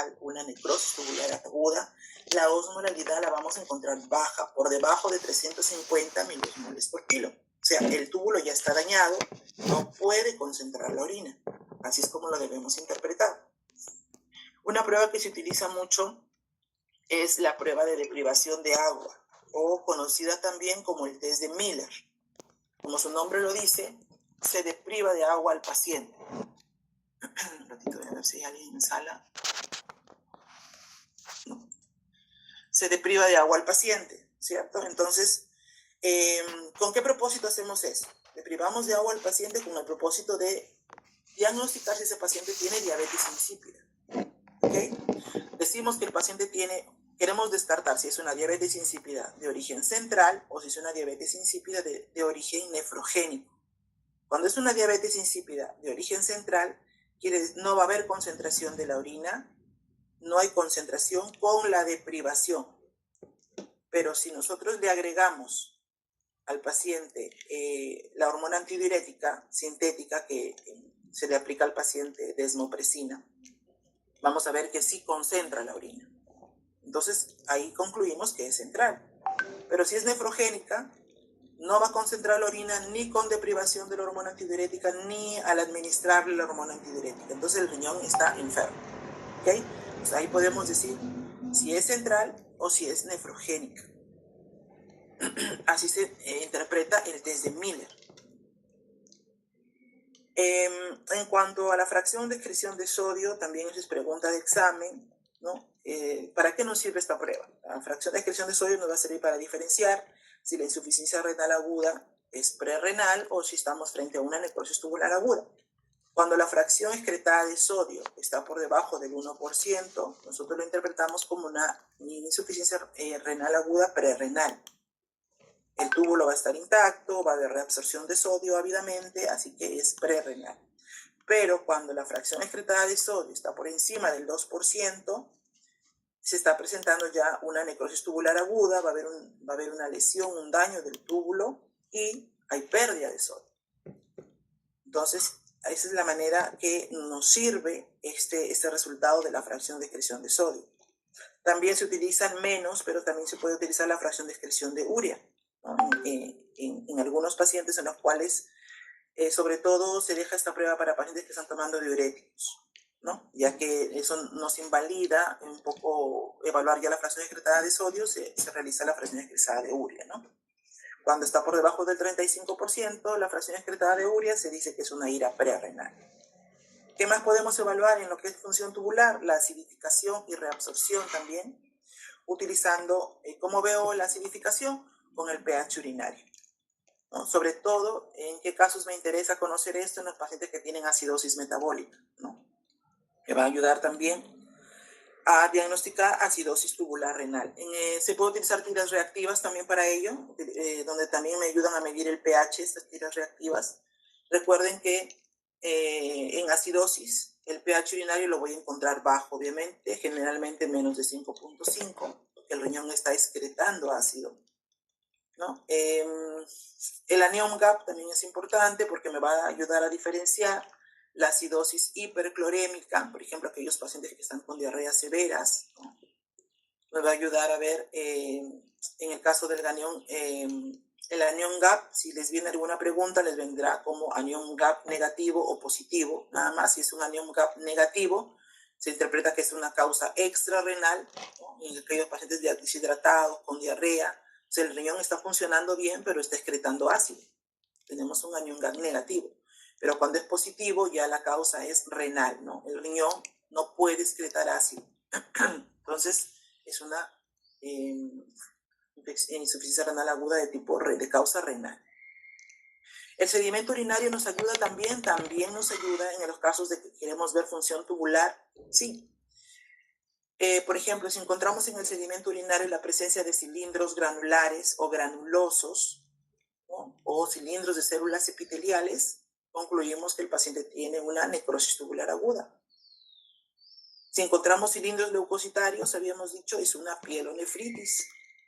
renal, una necrosis tubular aguda, la osmolalidad la vamos a encontrar baja, por debajo de 350 milimoles por kilo. O sea, el túbulo ya está dañado, no puede concentrar la orina. Así es como lo debemos interpretar. Una prueba que se utiliza mucho es la prueba de deprivación de agua, o conocida también como el test de Miller. Como su nombre lo dice, se depriva de agua al paciente. Un ratito, voy a ver si hay alguien en sala. No. Se depriva de agua al paciente, ¿cierto? Entonces, ¿con qué propósito hacemos eso? Deprivamos de agua al paciente con el propósito de diagnosticar si ese paciente tiene diabetes insípida. ¿Ok? Decimos que el paciente queremos descartar si es una diabetes insípida de origen central o si es una diabetes insípida de origen nefrogénico. Cuando es una diabetes insípida de origen central, no va a haber concentración de la orina, no hay concentración con la deprivación. Pero si nosotros le agregamos al paciente la hormona antidiurética sintética que se le aplica al paciente, desmopresina, vamos a ver que sí concentra la orina. Entonces, ahí concluimos que es central. Pero si es nefrogénica, no va a concentrar la orina ni con deprivación de la hormona antidiurética, ni al administrarle la hormona antidiurética. Entonces, el riñón está enfermo. ¿Okay? Pues ahí podemos decir si es central o si es nefrogénica. Así se interpreta el test de Miller. En cuanto a la fracción de excreción de sodio, también es pregunta de examen, ¿no? ¿Para qué nos sirve esta prueba? La fracción de excreción de sodio nos va a servir para diferenciar si la insuficiencia renal aguda es prerrenal o si estamos frente a una necrosis tubular aguda. Cuando la fracción excretada de sodio está por debajo del 1%, nosotros lo interpretamos como una insuficiencia renal aguda prerrenal. El túbulo va a estar intacto, va a haber reabsorción de sodio ávidamente, así que es prerrenal. Pero cuando la fracción excretada de sodio está por encima del 2%, se está presentando ya una necrosis tubular aguda, va a haber una lesión, un daño del túbulo y hay pérdida de sodio. Entonces, esa es la manera que nos sirve este resultado de la fracción de excreción de sodio. También se utilizan menos, pero también se puede utilizar la fracción de excreción de urea, ¿no? En algunos pacientes en los cuales, sobre todo, se deja esta prueba para pacientes que están tomando diuréticos, ¿no? Ya que eso nos invalida un poco evaluar ya la fracción excretada de sodio, se realiza la fracción excretada de urea, ¿no? Cuando está por debajo del 35%, la fracción excretada de urea se dice que es una ira prerrenal. ¿Qué más podemos evaluar en lo que es función tubular? La acidificación y reabsorción también, utilizando, ¿cómo veo la acidificación? Con el pH urinario, ¿no? Sobre todo, ¿en qué casos me interesa conocer esto? En los pacientes que tienen acidosis metabólica, ¿no? Que va a ayudar también a diagnosticar acidosis tubular renal. Se puede utilizar tiras reactivas también para ello, donde también me ayudan a medir el pH, estas tiras reactivas. Recuerden que en acidosis el pH urinario lo voy a encontrar bajo, obviamente, generalmente menos de 5.5, porque el riñón está excretando ácido, ¿no? El anion gap también es importante porque me va a ayudar a diferenciar la acidosis hiperclorémica, por ejemplo, aquellos pacientes que están con diarreas severas, ¿no? Me va a ayudar a ver, en el caso del anion, el anion gap, si les viene alguna pregunta, les vendrá como anion gap negativo o positivo. Nada más, si es un anion gap negativo, se interpreta que es una causa extrarrenal, ¿no? En aquellos pacientes deshidratados, con diarrea, o sea, el riñón está funcionando bien, pero está excretando ácido. Tenemos un anion gap negativo. Pero cuando es positivo, ya la causa es renal, ¿no? El riñón no puede excretar ácido. Entonces, es una insuficiencia renal aguda de causa renal. El sedimento urinario nos ayuda también nos ayuda en los casos de que queremos ver función tubular, sí. Por ejemplo, si encontramos en el sedimento urinario la presencia de cilindros granulares o granulosos, ¿no? O cilindros de células epiteliales, concluimos que el paciente tiene una necrosis tubular aguda. Si encontramos cilindros leucocitarios, habíamos dicho, es una pielonefritis.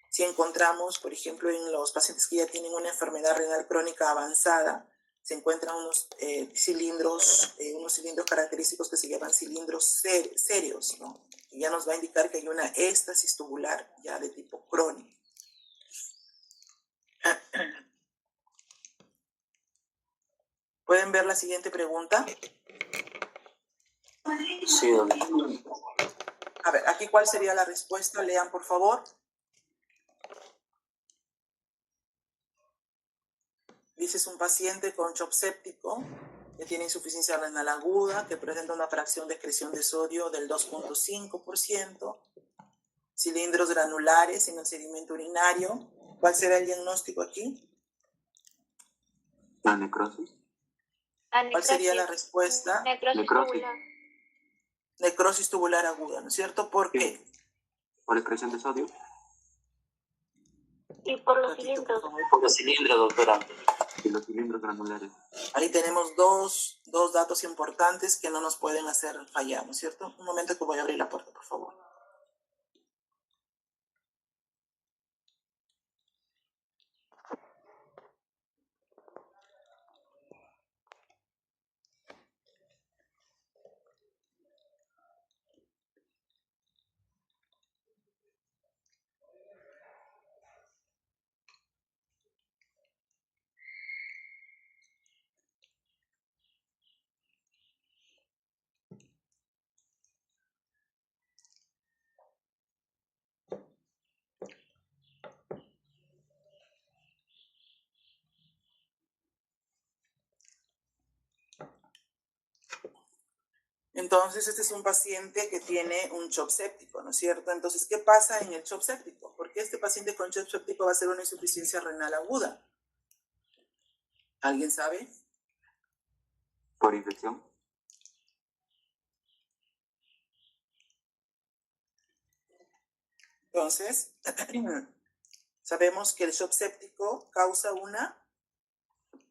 Si encontramos, por ejemplo, en los pacientes que ya tienen una enfermedad renal crónica avanzada, se encuentran unos cilindros característicos que se llaman cilindros serios, ¿no? y ya nos va a indicar que hay una éstasis tubular ya de tipo crónico. ¿Pueden ver la siguiente pregunta? Sí, doctor. A ver, aquí cuál sería la respuesta, lean por favor. Dice es un paciente con shock séptico que tiene insuficiencia renal aguda, que presenta una fracción de excreción de sodio del 2.5%, cilindros granulares en el sedimento urinario. ¿Cuál será el diagnóstico aquí? La necrosis. ¿Cuál sería la respuesta? Necrosis. Necrosis tubular aguda, ¿no es cierto? ¿Por qué? Por excreción de sodio. Y por los cilindros. Por los cilindros, doctora. Y los cilindros granulares. Ahí tenemos dos datos importantes que no nos pueden hacer fallar, ¿no es cierto? Un momento que voy a abrir la puerta, por favor. Entonces, este es un paciente que tiene un shock séptico, ¿no es cierto? Entonces, ¿qué pasa en el shock séptico? ¿Por qué este paciente con shock séptico va a ser una insuficiencia renal aguda? ¿Alguien sabe? Por infección. Entonces, sabemos que el shock séptico causa una...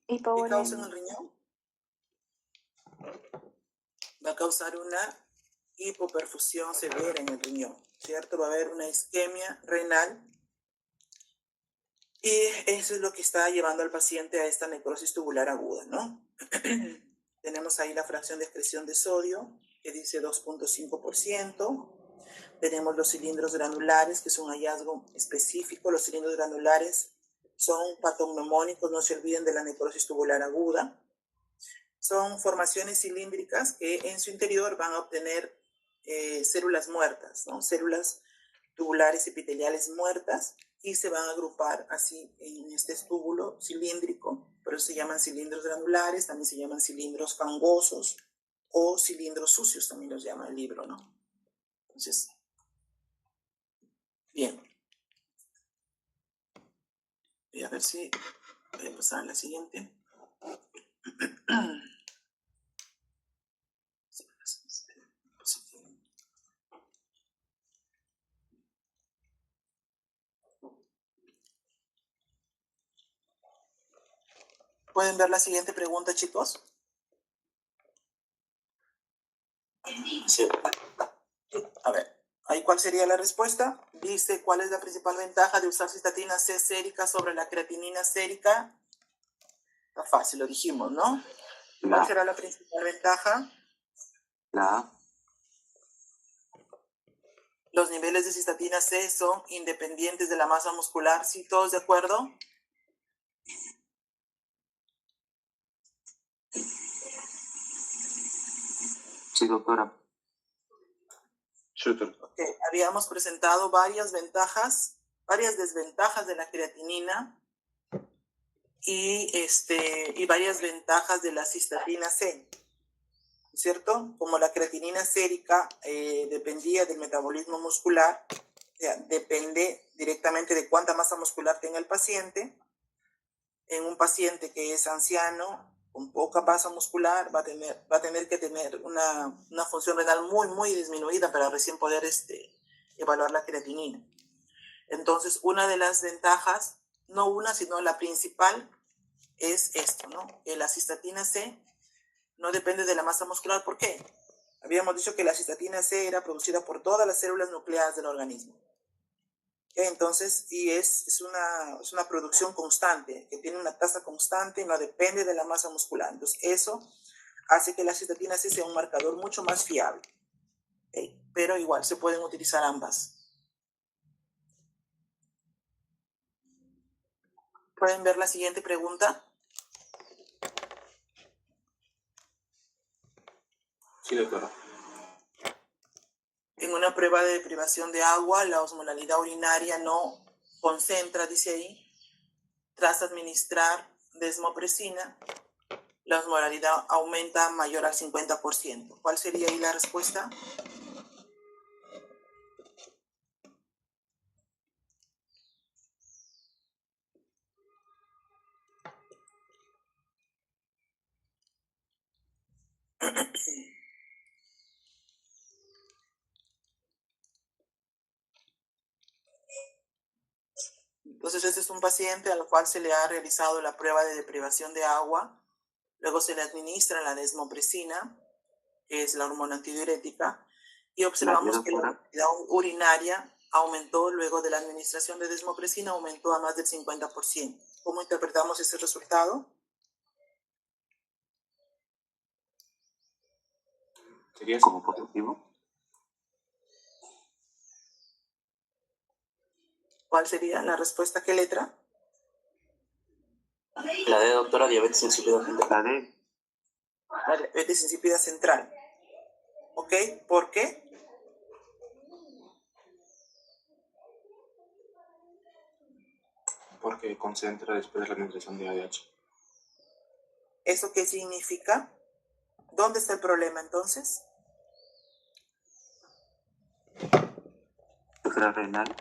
¿Qué causa en el riñón? Va a causar una hipoperfusión severa en el riñón, ¿cierto? Va a haber una isquemia renal y eso es lo que está llevando al paciente a esta necrosis tubular aguda, ¿no? Tenemos ahí la fracción de excreción de sodio, que dice 2.5%. Tenemos los cilindros granulares, que es un hallazgo específico. Los cilindros granulares son patognomónicos, no se olviden de la necrosis tubular aguda. Son formaciones cilíndricas que en su interior van a obtener células muertas, ¿no? Células tubulares epiteliales muertas, y se van a agrupar así en este túbulo cilíndrico. Por eso se llaman cilindros granulares, también se llaman cilindros fangosos o cilindros sucios, también los llama el libro, ¿no? Entonces, bien. Voy a ver si voy a pasar a la siguiente. ¿Pueden ver la siguiente pregunta, chicos? Sí. A ver, ¿ahí cuál sería la respuesta? Dice, ¿cuál es la principal ventaja de usar cistatina C sérica sobre la creatinina sérica? Está fácil, lo dijimos, ¿no? ¿Cuál será la principal ventaja? La A. Los niveles de cistatina C son independientes de la masa muscular. ¿Sí, todos de acuerdo? Sí, doctora. Okay. Habíamos presentado varias ventajas, varias desventajas de la creatinina y varias ventajas de la cistatina C, ¿cierto? Como la creatinina sérica dependía del metabolismo muscular, o sea, depende directamente de cuánta masa muscular tenga el paciente. En un paciente que es anciano, con poca masa muscular, va a tener que tener una función renal muy disminuida para recién poder evaluar la creatinina. Entonces, una de las ventajas, no una, sino la principal, es esto, ¿no? Que la cistatina C no depende de la masa muscular. ¿Por qué? Habíamos dicho que la cistatina C era producida por todas las células nucleares del organismo. Entonces, y es una producción constante, que tiene una tasa constante y no depende de la masa muscular. Entonces, eso hace que la cistatina C sea un marcador mucho más fiable. ¿Okay? pero igual se pueden utilizar ambas. ¿Pueden ver la siguiente pregunta? Sí, doctora. En una prueba de privación de agua, la osmolalidad urinaria no concentra, dice ahí, tras administrar desmopresina, la osmolalidad aumenta mayor al 50%. ¿Cuál sería ahí la respuesta? Entonces, este es un paciente al cual se le ha realizado la prueba de deprivación de agua, luego se le administra la desmopresina, que es la hormona antidiurética, y observamos que la osmolalidad urinaria aumentó luego de la administración de desmopresina, aumentó a más del 50%. ¿Cómo interpretamos ese resultado? ¿Sería como positivo? ¿Cuál sería la respuesta? ¿Qué letra? La D, doctora, diabetes insípida central. La D. La diabetes insípida central. ¿Ok? ¿Por qué? Porque concentra después de la administración de ADH. ¿Eso qué significa? ¿Dónde está el problema entonces? Suprarrenal.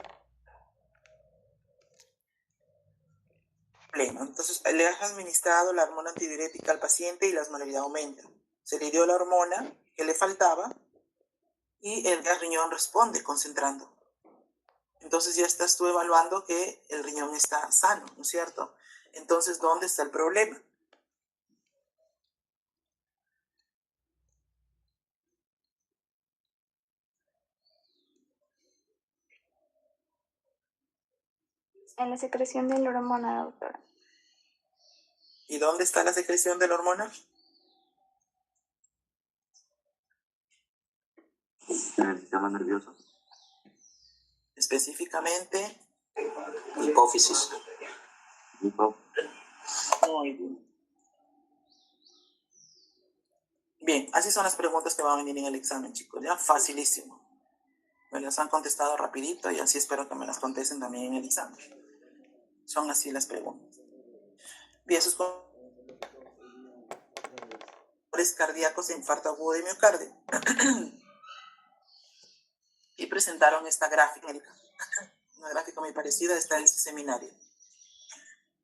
Entonces, le has administrado la hormona antidiurética al paciente y la osmolalidad aumenta. Se le dio la hormona que le faltaba y el gas riñón responde concentrando. Entonces ya estás tú evaluando que el riñón está sano, ¿no es cierto? Entonces, ¿dónde está el problema? En la secreción de la hormona, doctora. ¿Y dónde está la secreción de la hormona? En el sistema nervioso. Específicamente, Hipófisis. muy bien. Bien, así son las preguntas que van a venir en el examen, chicos, ya facilísimo. Me las han contestado rapidito y así espero que me las contesten también en el examen. Son así las preguntas. Bien, sus cardíacos e infarto agudo de miocardio. Y presentaron esta gráfica, una gráfica muy parecida, está en este seminario.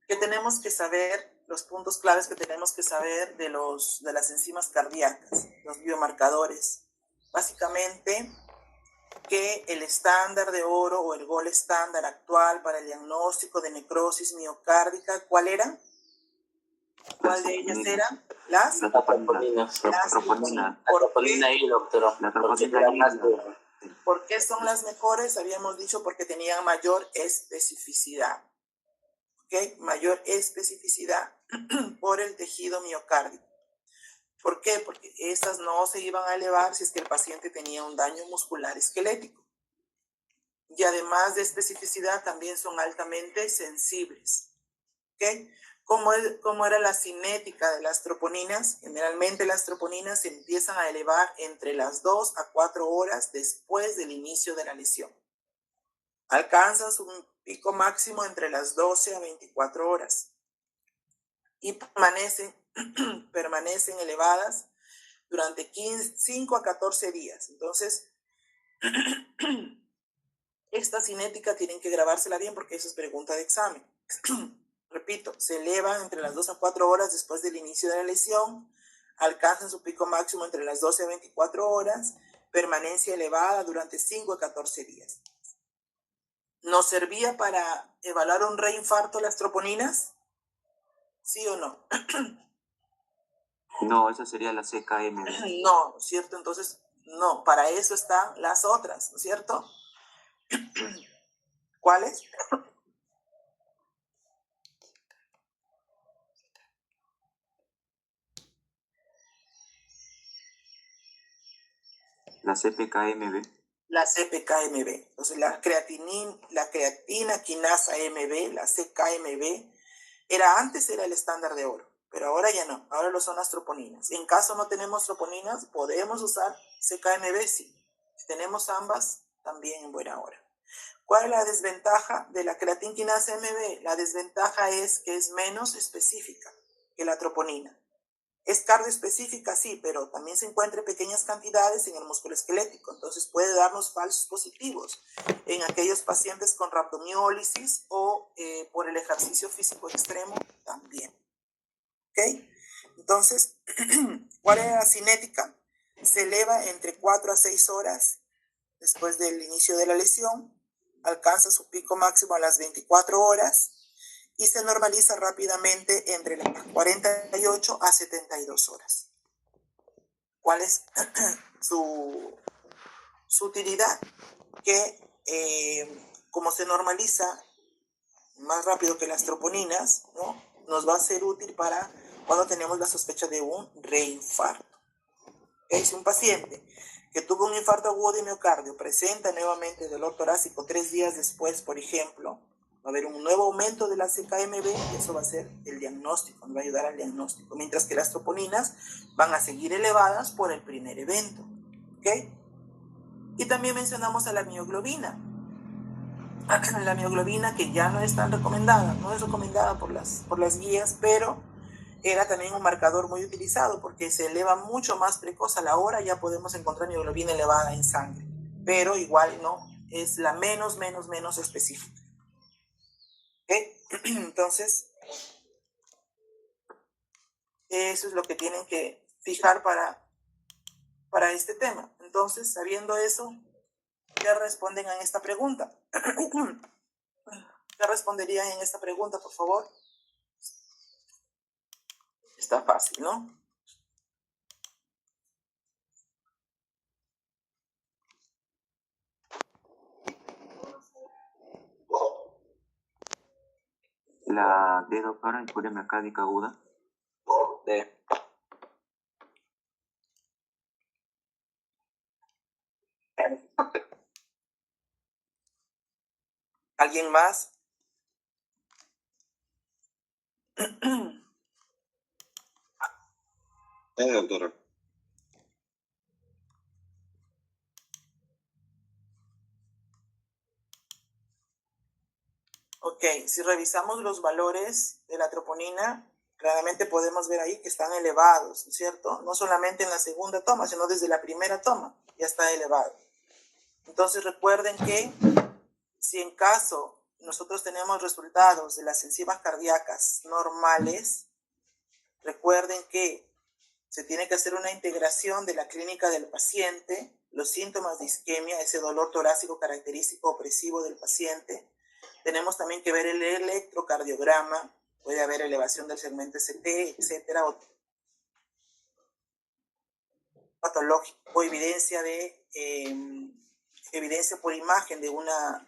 Que tenemos que saber, los puntos claves que tenemos que saber de las enzimas cardíacas, los biomarcadores. Básicamente, que el estándar de oro o el gold estándar actual para el diagnóstico de necrosis miocárdica, ¿cuál era? ¿Cuál de ellas era? Las troponina. Troponina y, doctora. La troponina y. ¿Por qué son las mejores? Habíamos dicho porque tenían mayor especificidad. ¿Ok? Mayor especificidad por el tejido miocárdico. ¿Por qué? Porque estas no se iban a elevar si es que el paciente tenía un daño muscular esquelético. Y además de especificidad, también son altamente sensibles. ¿Ok? ¿Cómo era la cinética de las troponinas? Generalmente las troponinas se empiezan a elevar entre las 2 a 4 horas después del inicio de la lesión. Alcanzan su pico máximo entre las 12 a 24 horas y permanecen elevadas durante 5 a 14 días. Entonces, esta cinética tienen que grabársela bien porque eso es pregunta de examen. Repito, se elevan entre las 2 a 4 horas después del inicio de la lesión, alcanzan su pico máximo entre las 12 a 24 horas, permanencia elevada durante 5 a 14 días. ¿Nos servía para evaluar un reinfarto las troponinas? ¿Sí o no? No, esa sería la CKM. No, ¿no es cierto? Entonces, no, para eso están las otras, ¿no es cierto? ¿Cuáles? La CPKMB. la CPKMB. Entonces, la creatina quinasa MB, la CKMB, antes era el estándar de oro, pero ahora ya no, ahora lo son las troponinas. En caso no tenemos troponinas, podemos usar CKMB, sí. Si tenemos ambas, también en buena hora. ¿Cuál es la desventaja de la creatina quinasa MB? La desventaja es que es menos específica que la troponina. Es cardioespecífica, sí, pero también se encuentra en pequeñas cantidades en el músculo esquelético. Entonces puede darnos falsos positivos en aquellos pacientes con rhabdomiólisis o por el ejercicio físico extremo también. ¿Ok? Entonces, ¿cuál es la cinética? Se eleva entre 4 a 6 horas después del inicio de la lesión, alcanza su pico máximo a las 24 horas y se normaliza rápidamente entre las 48 a 72 horas. ¿Cuál es su utilidad? Que como se normaliza más rápido que las troponinas, ¿no? Nos va a ser útil para cuando tenemos la sospecha de un reinfarto. Si un paciente que tuvo un infarto agudo de miocardio presenta nuevamente dolor torácico 3 días después, por ejemplo, va a haber un nuevo aumento de la CKMB y eso va a ser el diagnóstico, nos va a ayudar al diagnóstico, mientras que las troponinas van a seguir elevadas por el primer evento. ¿Ok? Y también mencionamos a la mioglobina. La mioglobina, que ya no es tan recomendada, no es recomendada por las guías, pero era también un marcador muy utilizado porque se eleva mucho más precoz. A la hora ya podemos encontrar mioglobina elevada en sangre, pero igual no, es la menos específica. ¿Okay? Entonces, eso es lo que tienen que fijar para este tema. Entonces, sabiendo eso, ¿qué responden a esta pregunta? ¿Qué responderían en esta pregunta, por favor? Está fácil, ¿no? La D, doctora, infuria miocárdica aguda. D. ¿Alguien más? Doctora. Ok, si revisamos los valores de la troponina, claramente podemos ver ahí que están elevados, ¿cierto? No solamente en la segunda toma, sino desde la primera toma ya está elevado. Entonces recuerden que si en caso nosotros tenemos resultados de las enzimas cardíacas normales, recuerden que se tiene que hacer una integración de la clínica del paciente, los síntomas de isquemia, ese dolor torácico característico opresivo del paciente. Tenemos también que ver el electrocardiograma, puede haber elevación del segmento ST, etcétera, o patológico, evidencia por imagen de una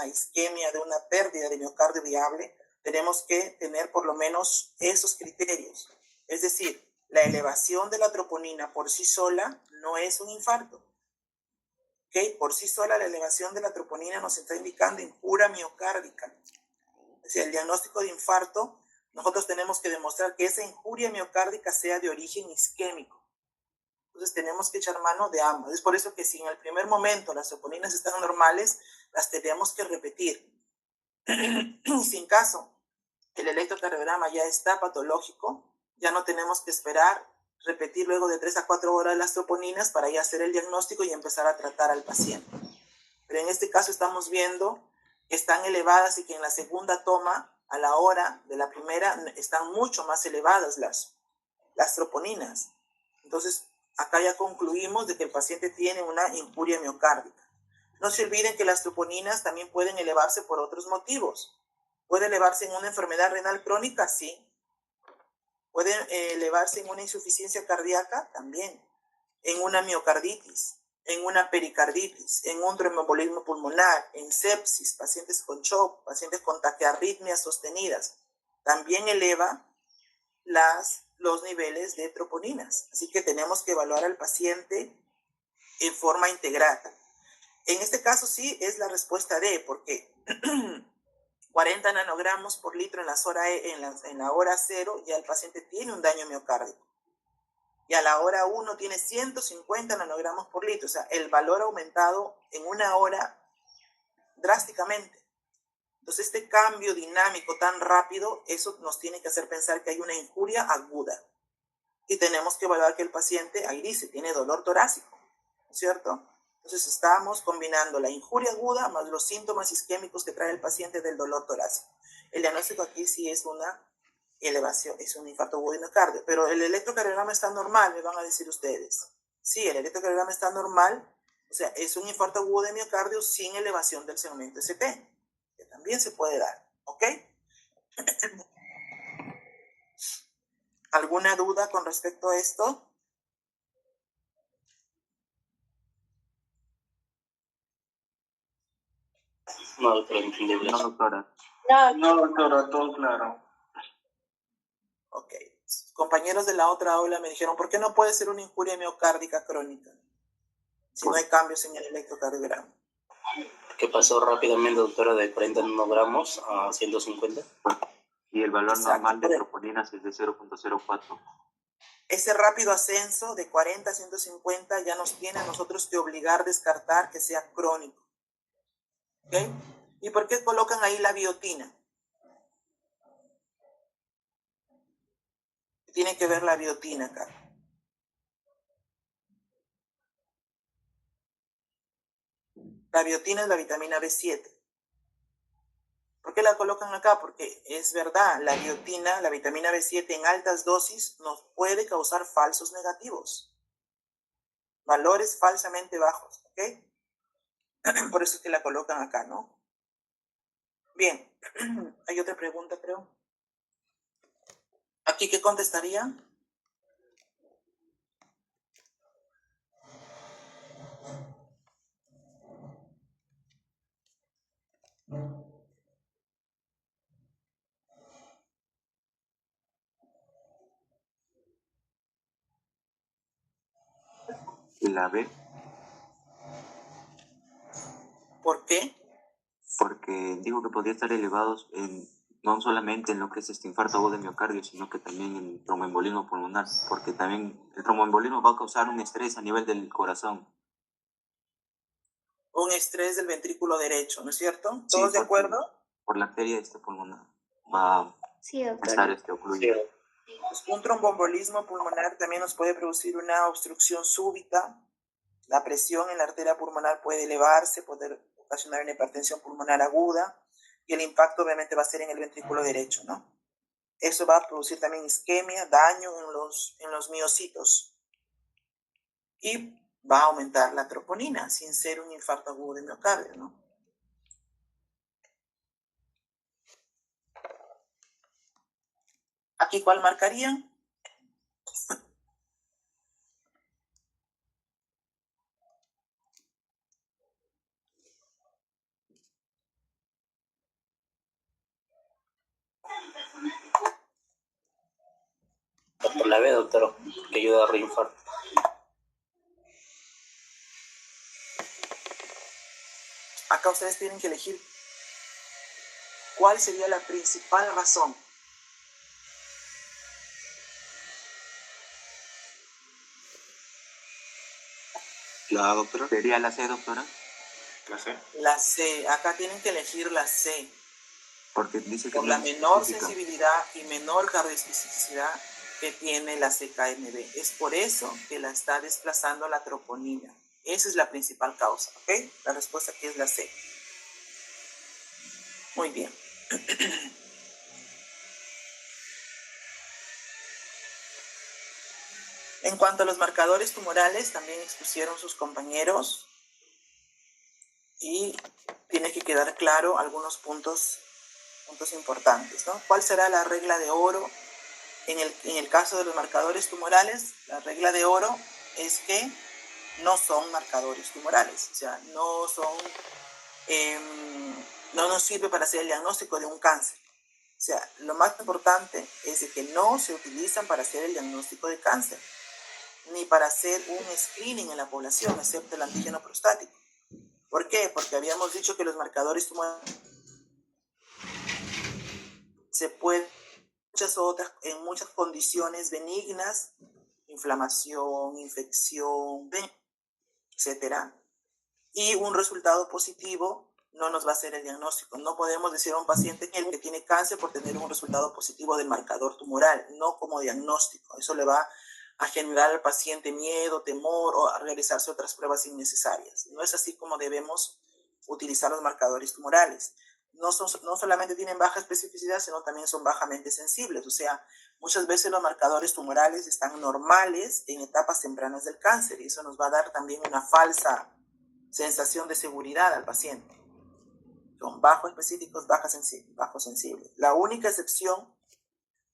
isquemia, de una pérdida de miocardio viable. Tenemos que tener por lo menos esos criterios. Es decir, la elevación de la troponina por sí sola no es un infarto. ¿Okay? Por sí sola la elevación de la troponina nos está indicando injura miocárdica. Es decir, el diagnóstico de infarto, nosotros tenemos que demostrar que esa injuria miocárdica sea de origen isquémico. Entonces tenemos que echar mano de ambas. Es por eso que si en el primer momento las troponinas están normales, las tenemos que repetir. Si en caso el electrocardiograma ya está patológico, ya no tenemos que esperar repetir luego de 3 a 4 horas las troponinas para ya hacer el diagnóstico y empezar a tratar al paciente. Pero en este caso estamos viendo que están elevadas y que en la segunda toma, a la hora de la primera, están mucho más elevadas las troponinas. Entonces, acá ya concluimos de que el paciente tiene una injuria miocárdica. No se olviden que las troponinas también pueden elevarse por otros motivos. ¿Puede elevarse en una enfermedad renal crónica? Sí. ¿Puede elevarse en una insuficiencia cardíaca? También. En una miocarditis, en una pericarditis, en un tromboembolismo pulmonar, en sepsis, pacientes con shock, pacientes con taquiarritmias sostenidas. También eleva los niveles de troponinas. Así que tenemos que evaluar al paciente en forma integral. En este caso sí es la respuesta D, porque 40 nanogramos por litro en la hora 0, ya el paciente tiene un daño miocárdico. Y a la hora 1 tiene 150 nanogramos por litro. O sea, el valor ha aumentado en una hora drásticamente. Entonces, este cambio dinámico tan rápido, eso nos tiene que hacer pensar que hay una injuria aguda. Y tenemos que evaluar que el paciente, ahí dice, tiene dolor torácico, ¿cierto? Entonces, estamos combinando la injuria aguda más los síntomas isquémicos que trae el paciente del dolor torácico. El diagnóstico aquí sí es una elevación, es un infarto agudo de miocardio, pero el electrocardiograma está normal, me van a decir ustedes. Sí, el electrocardiograma está normal, o sea, es un infarto agudo de miocardio sin elevación del segmento ST, que también se puede dar, ¿ok? ¿Alguna duda con respecto a esto? No, doctora, entendible. No, doctora. No, doctora, todo claro. Ok. Compañeros de la otra aula me dijeron, ¿por qué no puede ser una injuria miocárdica crónica si no hay cambios en el electrocardiograma? ¿Qué pasó rápidamente, doctora, de 40 nanogramos a 150? Y el valor Exacto, normal de correcto. troponinas es de 0.04. Ese rápido ascenso de 40 a 150 ya nos tiene a nosotros que obligar a descartar que sea crónico. ¿Ok? ¿Y por qué colocan ahí la biotina? Tiene que ver la biotina acá. La biotina es la vitamina B7. ¿Por qué la colocan acá? Porque es verdad, la biotina, la vitamina B7 en altas dosis nos puede causar falsos negativos. Valores falsamente bajos, ¿ok? Por eso es que la colocan acá, ¿no? Bien, hay otra pregunta, creo. ¿Aquí qué contestaría? La B, ¿Por qué? porque digo que podría estar elevados no solamente en lo que es este infarto agudo de miocardio, sino que también en el tromboembolismo pulmonar, porque también el tromboembolismo va a causar un estrés a nivel del corazón. Un estrés del ventrículo derecho, ¿no es cierto? Sí, ¿Todos de acuerdo? Por la arteria pulmonar va Sí, a estar doctora. ocluido. Pues un tromboembolismo pulmonar también nos puede producir una obstrucción súbita. La presión en la arteria pulmonar puede elevarse, puede ocasionar una hipertensión pulmonar aguda y el impacto obviamente va a ser en el ventrículo derecho, ¿no? Eso va a producir también isquemia, daño en los miocitos y va a aumentar la troponina sin ser un infarto agudo de miocardio, ¿no? ¿Aquí cuál marcarían? Por la B, doctor, que ayuda a reinfarto. Acá ustedes tienen que elegir cuál sería la principal razón. ¿La doctora? ¿Sería la C, doctora? ¿La sé? La C, acá tienen que elegir la C, Porque dice que por es la muy menor específica. sensibilidad y menor cardioespecificidad que tiene la CKMB. Es por eso que la está desplazando la troponina. Esa es la principal causa, ¿ok? La respuesta aquí es la C. Muy bien. En cuanto a los marcadores tumorales, también expusieron sus compañeros y tiene que quedar claro algunos puntos importantes, ¿no? ¿Cuál será la regla de oro? En el caso de los marcadores tumorales, la regla de oro es que no son marcadores tumorales, o sea, no nos sirve para hacer el diagnóstico de un cáncer. O sea, lo más importante es de que no se utilizan para hacer el diagnóstico de cáncer. ni para hacer un screening en la población, excepto el antígeno prostático. ¿Por qué? Porque habíamos dicho que los marcadores tumorales se pueden en muchas condiciones benignas, inflamación, infección, etcétera, y un resultado positivo no nos va a hacer el diagnóstico. No podemos decir a un paciente que tiene cáncer por tener un resultado positivo del marcador tumoral, no como diagnóstico. Eso le va a generar al paciente miedo, temor o a realizarse otras pruebas innecesarias. No es así como debemos utilizar los marcadores tumorales. No solamente tienen baja especificidad, sino también son bajamente sensibles. O sea, muchas veces los marcadores tumorales están normales en etapas tempranas del cáncer y eso nos va a dar también una falsa sensación de seguridad al paciente. Son bajo específicos, bajo sensibles. La única excepción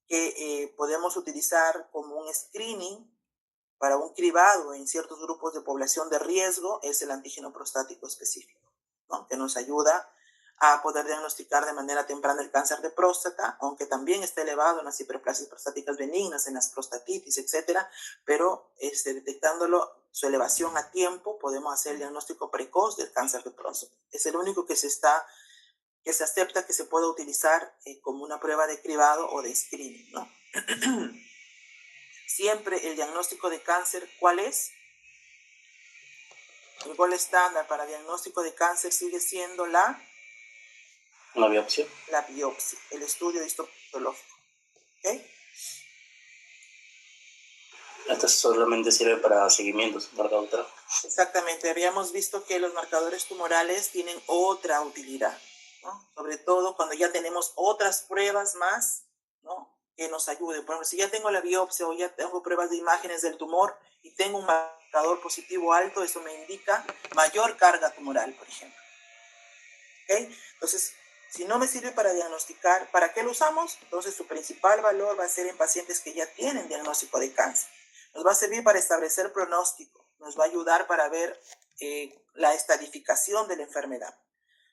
que podemos utilizar como un screening para un cribado en ciertos grupos de población de riesgo es el antígeno prostático específico, ¿no? Que nos ayuda a poder diagnosticar de manera temprana el cáncer de próstata, aunque también está elevado en las hiperplasias prostáticas benignas, en las prostatitis, etcétera, pero detectándolo su elevación a tiempo, podemos hacer el diagnóstico precoz del cáncer de próstata. Es el único que se acepta que se pueda utilizar como una prueba de cribado o de screening, ¿no? Siempre el diagnóstico de cáncer, ¿cuál es? El gol estándar para diagnóstico de cáncer sigue siendo la biopsia. La biopsia, el estudio histopatológico. ¿Ok? Esto solamente sirve para seguimientos, ¿verdad, doctora? Exactamente. Habíamos visto que los marcadores tumorales tienen otra utilidad, ¿no? Sobre todo cuando ya tenemos otras pruebas más, ¿no? Que nos ayuden. Por ejemplo, si ya tengo la biopsia o ya tengo pruebas de imágenes del tumor y tengo un marcador positivo alto, eso me indica mayor carga tumoral, por ejemplo. ¿Ok? Entonces, si no me sirve para diagnosticar, ¿para qué lo usamos? Entonces, su principal valor va a ser en pacientes que ya tienen diagnóstico de cáncer. Nos va a servir para establecer pronóstico, nos va a ayudar para ver la estadificación de la enfermedad.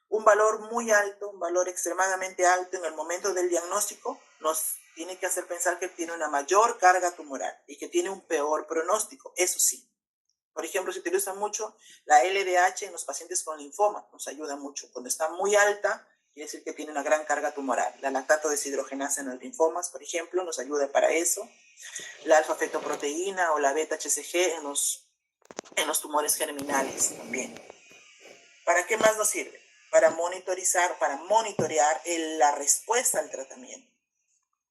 Un valor muy alto, un valor extremadamente alto en el momento del diagnóstico, nos tiene que hacer pensar que tiene una mayor carga tumoral y que tiene un peor pronóstico, eso sí. Por ejemplo, se utiliza mucho la LDH en los pacientes con linfoma, nos ayuda mucho. Cuando está muy alta, quiere decir que tiene una gran carga tumoral. La lactato deshidrogenasa en los linfomas, por ejemplo, nos ayuda para eso. La alfa-fetoproteína o la beta-HCG en los tumores germinales también. ¿Para qué más nos sirve? Para monitorear la respuesta al tratamiento.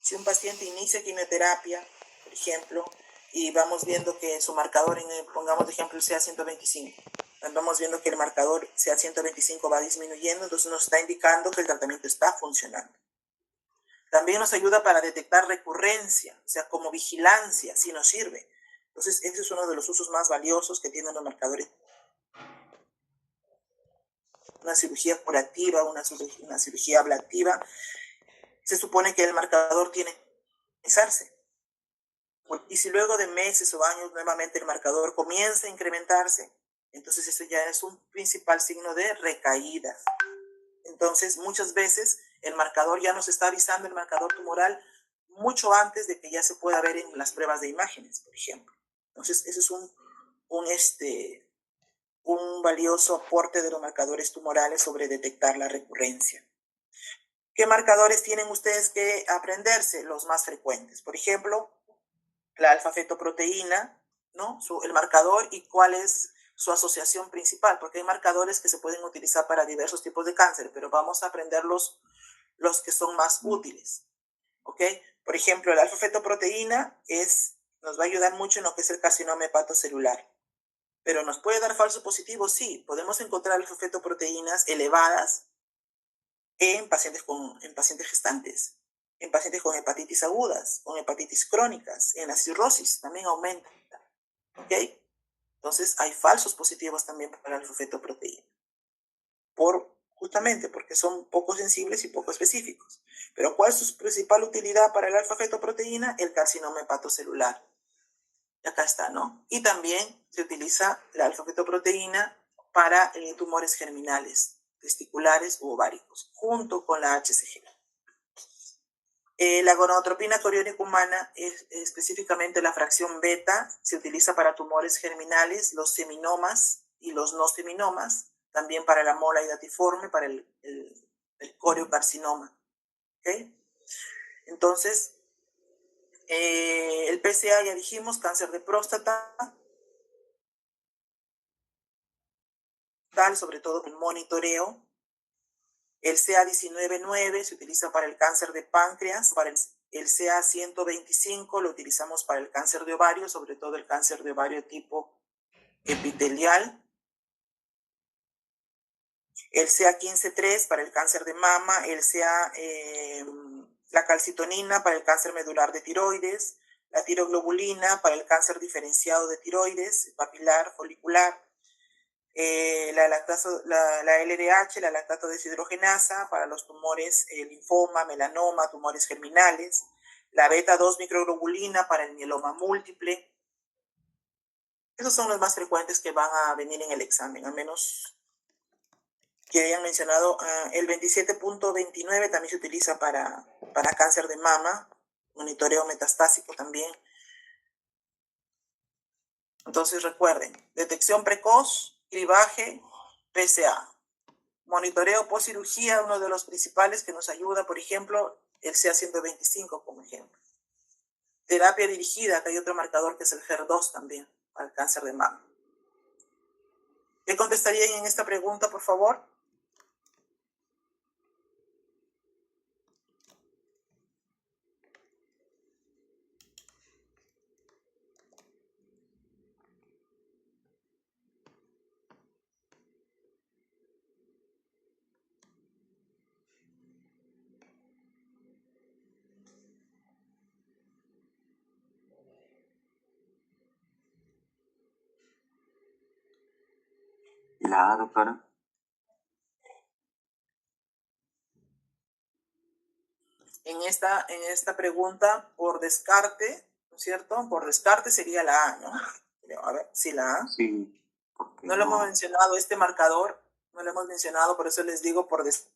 Si un paciente inicia quimioterapia, por ejemplo, y vamos viendo que su marcador, pongamos de ejemplo el CA125, vamos viendo que el marcador CA125 va disminuyendo, entonces nos está indicando que el tratamiento está funcionando. También nos ayuda para detectar recurrencia, o sea, como vigilancia, si nos sirve. Entonces, ese es uno de los usos más valiosos que tienen los marcadores. Una cirugía curativa, una cirugía ablativa, se supone que el marcador tiene que usarse. Y si luego de meses o años nuevamente el marcador comienza a incrementarse, entonces eso ya es un principal signo de recaída. Entonces, muchas veces el marcador ya nos está avisando, el marcador tumoral, mucho antes de que ya se pueda ver en las pruebas de imágenes, por ejemplo. Entonces, ese es un valioso aporte de los marcadores tumorales sobre detectar la recurrencia. ¿Qué marcadores tienen ustedes que aprenderse? Los más frecuentes. Por ejemplo, la alfa-fetoproteína, ¿no? El marcador y cuál es su asociación principal, porque hay marcadores que se pueden utilizar para diversos tipos de cáncer, pero vamos a aprender los que son más útiles, ¿ok? Por ejemplo, la alfa-fetoproteína nos va a ayudar mucho en lo que es el carcinoma hepatocelular, pero nos puede dar falso positivo, sí, podemos encontrar alfa-fetoproteínas elevadas en pacientes gestantes, en pacientes con hepatitis agudas, con hepatitis crónicas, en la cirrosis también aumenta, ¿ok? Entonces hay falsos positivos también para la alfa-fetoproteína, justamente porque son poco sensibles y poco específicos. Pero ¿cuál es su principal utilidad para la alfa-fetoproteína? El carcinoma hepatocelular. Y acá está, ¿no? Y también se utiliza la alfa-fetoproteína para tumores germinales, testiculares u ováricos, junto con la HCG. La gonadotropina coriónica humana, específicamente la fracción beta, se utiliza para tumores germinales, los seminomas y los no seminomas, también para la mola hidatiforme, para el coriocarcinoma. ¿Okay? Entonces, el PSA ya dijimos, cáncer de próstata, sobre todo el monitoreo. El CA19-9 se utiliza para el cáncer de páncreas, para el CA125 lo utilizamos para el cáncer de ovario, sobre todo el cáncer de ovario tipo epitelial. El CA15-3 para el cáncer de mama, la calcitonina para el cáncer medular de tiroides, la tiroglobulina para el cáncer diferenciado de tiroides, papilar, folicular, la LDH, la lactato deshidrogenasa para los tumores linfoma, melanoma, tumores germinales, la beta-2 microglobulina para el mieloma múltiple. Esos son los más frecuentes que van a venir en el examen, al menos que hayan mencionado. El 27.29 también se utiliza para cáncer de mama, monitoreo metastásico también. Entonces recuerden, detección precoz, cribaje, PSA. Monitoreo post cirugía, uno de los principales que nos ayuda, por ejemplo, el CA125 como ejemplo. Terapia dirigida, que hay otro marcador que es el HER2 también, para el cáncer de mama. ¿Qué contestarían en esta pregunta, por favor? ¿Y la A, doctora? En esta pregunta, por descarte, ¿no es cierto? Por descarte sería la A, ¿no? A ver, sí, la A. Sí, porque No lo hemos mencionado, este marcador, no lo hemos mencionado, por eso les digo por descarte,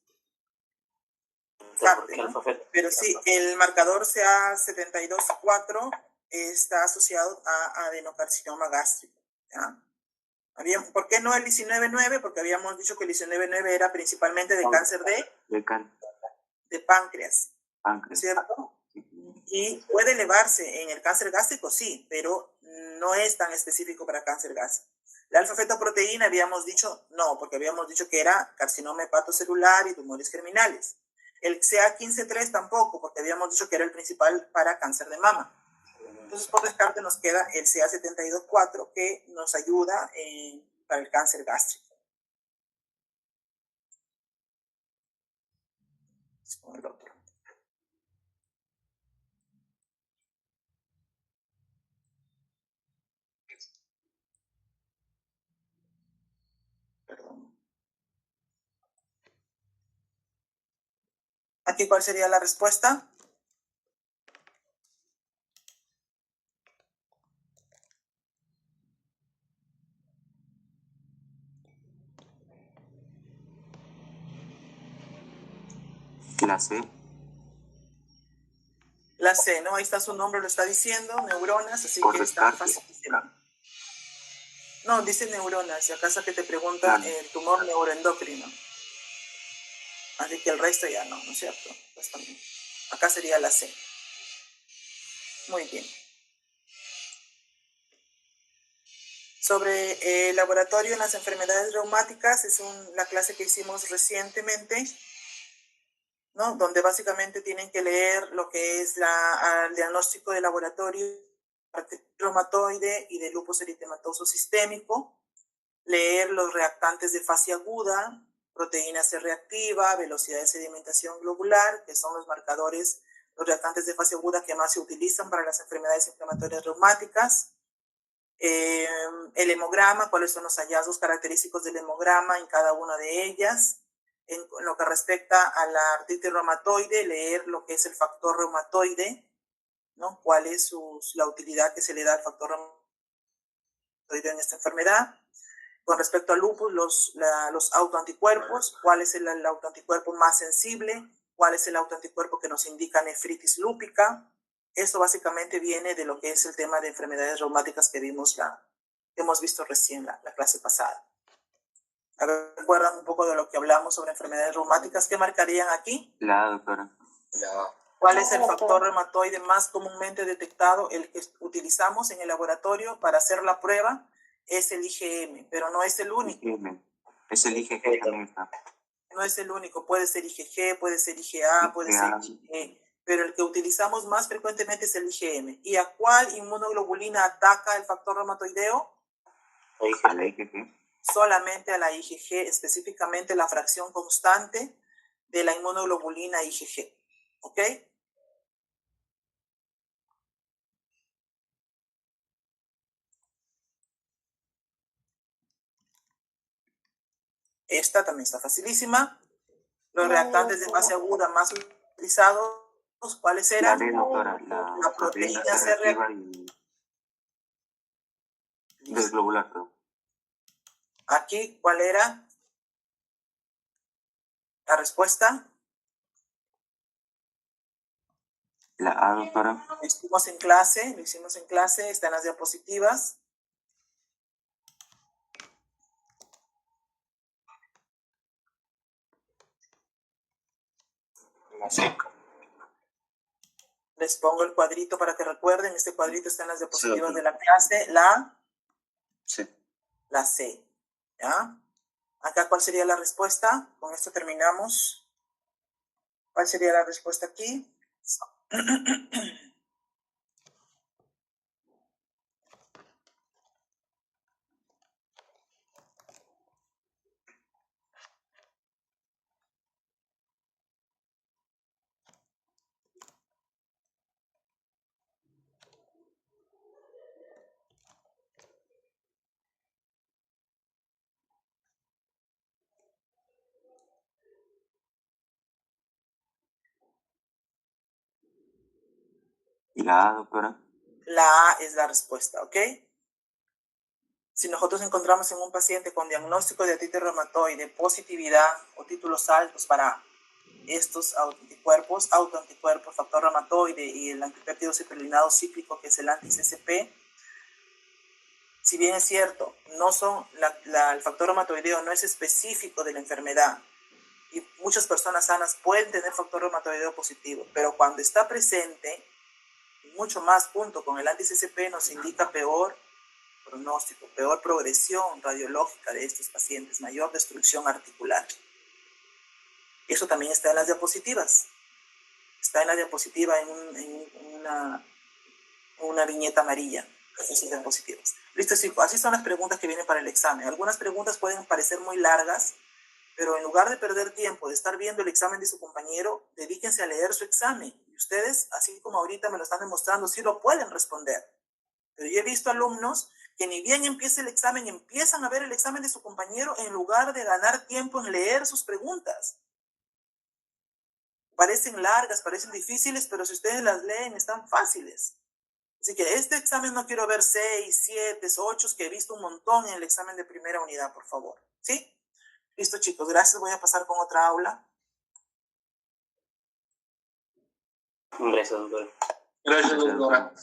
¿no? Pero sí, el marcador CA72-4 está asociado a adenocarcinoma gástrico, ¿ya? ¿Por qué no el 19-9? Porque habíamos dicho que el 19-9 era principalmente de cáncer de páncreas, ¿cierto? Y puede elevarse en el cáncer gástrico, sí, pero no es tan específico para cáncer gástrico. La alfa-fetoproteína habíamos dicho no, porque habíamos dicho que era carcinoma hepatocelular y tumores germinales. El CA15-3 tampoco, porque habíamos dicho que era el principal para cáncer de mama. Entonces, por descarte nos queda el CA72-4 que nos ayuda para el cáncer gástrico. Con el otro. Perdón. Aquí, ¿cuál sería la respuesta? la C. La C, ¿no? Ahí está su nombre, lo está diciendo, neuronas, así Por que está descarte. fácil. No, dice neuronas, si acaso que te pregunta el tumor neuroendocrino. Así que el resto ya no, ¿no es cierto? Pues también. Acá sería la C. Muy bien. Sobre el laboratorio en las enfermedades reumáticas, es la clase que hicimos recientemente, ¿no? Donde básicamente tienen que leer lo que es el diagnóstico de laboratorio reumatoide y de lupus eritematoso sistémico, leer los reactantes de fase aguda, proteína C reactiva, velocidad de sedimentación globular, que son los marcadores, los reactantes de fase aguda que más se utilizan para las enfermedades inflamatorias reumáticas. El hemograma, cuáles son los hallazgos característicos del hemograma en cada una de ellas. En lo que respecta a la artritis reumatoide, leer lo que es el factor reumatoide, ¿no? Cuál es la utilidad que se le da al factor reumatoide en esta enfermedad. Con respecto al lupus, los autoanticuerpos, cuál es el autoanticuerpo más sensible, cuál es el autoanticuerpo que nos indica nefritis lúpica. Esto básicamente viene de lo que es el tema de enfermedades reumáticas que hemos visto recién la clase pasada. A ver, ¿recuerdan un poco de lo que hablamos sobre enfermedades reumáticas? ¿Qué marcarían aquí? La A, doctora. ¿Cuál es el factor reumatoide más comúnmente detectado? El que utilizamos en el laboratorio para hacer la prueba es el IgM, pero no es el único. IgM. Es el IgG también está. No es el único, puede ser IgG, puede ser IgA, puede ser IgE, pero el que utilizamos más frecuentemente es el IgM. ¿Y a cuál inmunoglobulina ataca el factor reumatoideo? A la IgG. Solamente a la IgG, específicamente la fracción constante de la inmunoglobulina IgG. ¿Ok? Esta también está facilísima. Los reactantes de fase aguda más utilizados, ¿cuáles eran? La D, doctora. La proteína C reactiva y desglobular, perdón. Aquí, ¿cuál era la respuesta? La A, doctora. Lo hicimos en clase, está en las diapositivas. Les pongo el cuadrito para que recuerden. Este cuadrito está en las diapositivas de la clase. La C. ¿Ya? Acá, ¿cuál sería la respuesta? Con esto terminamos. ¿Cuál sería la respuesta aquí? ¿Y la A, doctora? La A es la respuesta, ¿ok? Si nosotros encontramos en un paciente con diagnóstico de artritis reumatoide, positividad o títulos altos para estos autoanticuerpos, factor reumatoide y el antipéptido citrullinado cíclico, que es el anti-CCP, si bien es cierto, no son el factor reumatoideo no es específico de la enfermedad y muchas personas sanas pueden tener factor reumatoideo positivo, pero cuando está presente, mucho más junto con el anti-CCP nos indica peor pronóstico, peor progresión radiológica de estos pacientes, mayor destrucción articular. Eso también está en las diapositivas. Está en la diapositiva en una viñeta amarilla. Esas diapositivas. Listo, chicos. Así son las preguntas que vienen para el examen. Algunas preguntas pueden parecer muy largas, pero en lugar de perder tiempo de estar viendo el examen de su compañero, dedíquense a leer su examen. Y ustedes, así como ahorita me lo están demostrando, sí lo pueden responder. Pero yo he visto alumnos que ni bien empieza el examen, empiezan a ver el examen de su compañero en lugar de ganar tiempo en leer sus preguntas. Parecen largas, parecen difíciles, pero si ustedes las leen, están fáciles. Así que este examen no quiero ver 6, 7, 8, que he visto un montón en el examen de primera unidad, por favor. ¿Sí? Listo, chicos. Gracias. Voy a pasar con otra aula. Gracias, doctor. Gracias, doctora.